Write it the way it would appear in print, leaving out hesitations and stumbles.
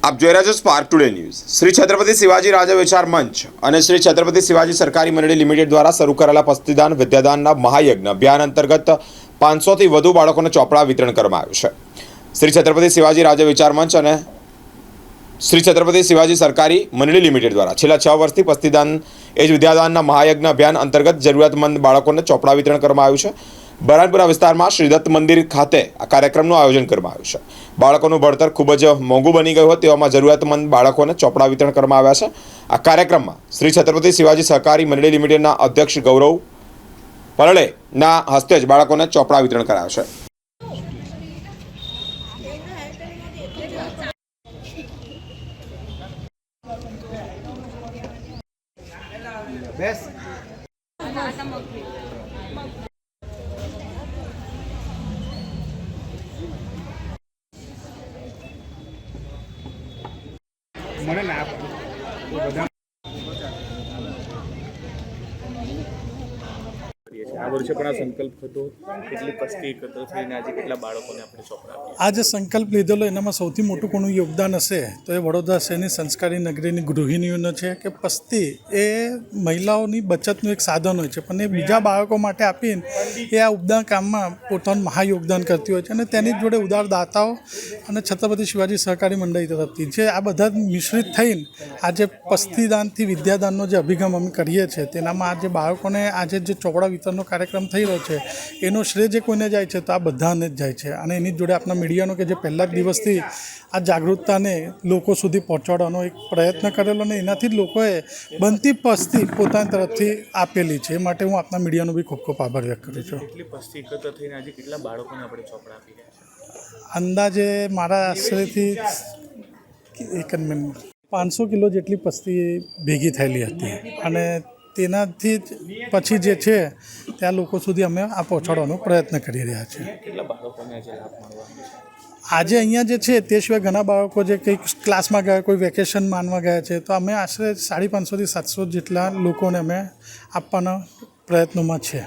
આપ જોઈ રહ્યા છો spark today news. Shri Chhatrapati Shivaji Raja વિચાર મંચ અને શ્રી છત્રપતિ શિવાજી સરકારી મંડળી લિમિટેડ દ્વારા શરૂ કરાયેલા પસ્તીદાન વિદ્યાદાનના મહાયજ્ઞ અભિયાન અંતર્ગત 500થી વધુ બાળકોને ચોપડા વિતરણ કરવામાં આવ્યું છે। શ્રી છત્રપતિ શિવાજી રાજા વિચાર મંચ અને શ્રી છત્રપતિ શિવાજી સરકારી મંડળી લિમિટેડ દ્વારા છેલ્લા 6 વર્ષથી પસ્તીદાન એ જ વિદ્યાદાનના મહાયજ્ઞ અભિયાન અંતર્ગત જરૂરિયાતમંદ બાળકોને ચોપડા વિતરણ કરવામાં આવ્યું છે। બરાનપુરા વિસ્તારમાં શ્રી દત્ત મંદિર ખાતે આ કાર્યક્રમનું આયોજન કરવામાં આવ્યું છે। બાળકોનું ભણતર ખૂબ જ મોંઘું બની ગયું હોય તેવામાં જરૂરિયાતમંદ બાળકોને ચોપડા વિતરણ કરવામાં આવ્યા છે। આ કાર્યક્રમમાં શ્રી છત્રપતિ શિવાજી સહકારી મંડળી લિમિટેડના અધ્યક્ષ ગૌરવ પરળેના હસ્તે જ બાળકોને ચોપડા વિતરણ કરાયા છે। મને ના બધા આ વર્ષે પણ આ સંકલ્પ હતો કેટલી પસ્તી એકત્ર થઈને આજે કેટલા બાળકોને આપણે ચોપડા આપ્યા। આ જે સંકલ્પ લીધેલો એનામાં સૌથી મોટું કોનું યોગદાન હશે તો એ વડોદરા શહેરની સંસ્કારી નગરીની ગૃહિણીઓનો છે કે પસ્તી એ મહિલાઓની બચતનું એક સાધન હોય છે, પણ એ બીજા બાળકો માટે આપીને એ આ ઉદ્દાન કામમાં પોતાનું મહાયોગદાન કરતી હોય છે અને તેની જ જોડે ઉદારદાતાઓ અને છત્રપતિ શિવાજી સહકારી મંડળી તરફથી જે આ બધા મિશ્રિત થઈને આજે પસ્તીદાનથી વિદ્યાદાનનો જે અભિગમ અમે કરીએ છીએ તેનામાં આજે બાળકોને આજે જે ચોપડા વિતરણનો કાર્યક્રમ થઈ રહ્યો છે એનો શ્રેય જે કોઈને જાય છે તો આ બધાને જ જાય છે અને એની જોડે આપણા મીડિયાનો કે જે પહેલા જ દિવસથી આ જાગૃતતાને લોકો સુધી પહોંચાડવાનો એક પ્રયત્ન કરેલો અને એનાથી જ લોકોએ બનતી પસ્તી પોતાની તરફથી આપેલી છે। એ માટે હું આપણા મીડિયાનો બી ખૂબ ખૂબ આભાર વ્યક્ત કરું છું। કેટલી પસ્તી એકત્ર થઈને આજે કેટલા બાળકોને આપણે ચોપડા આપી રહ્યા છે? અંદાજે મારા આશરેથી 500 કિલો જેટલી પસ્તી ભેગી થયેલી હતી અને તેનાથી જ પછી જે છે ત્યાં લોકો સુધી અમે આ પહોંચાડવાનો પ્રયત્ન કરી રહ્યા છીએ। કેટલા બાળકોને આજે લાભ મળવાનો છે? આજે અહીંયા જે છે તે સિવાય ઘણા બાળકો જે કંઈક ક્લાસમાં ગયા, કોઈ વેકેશન માનવા ગયા છે, તો અમે આશરે 550થી 700 જેટલા લોકોને અમે આપવાના પ્રયત્નોમાં છે।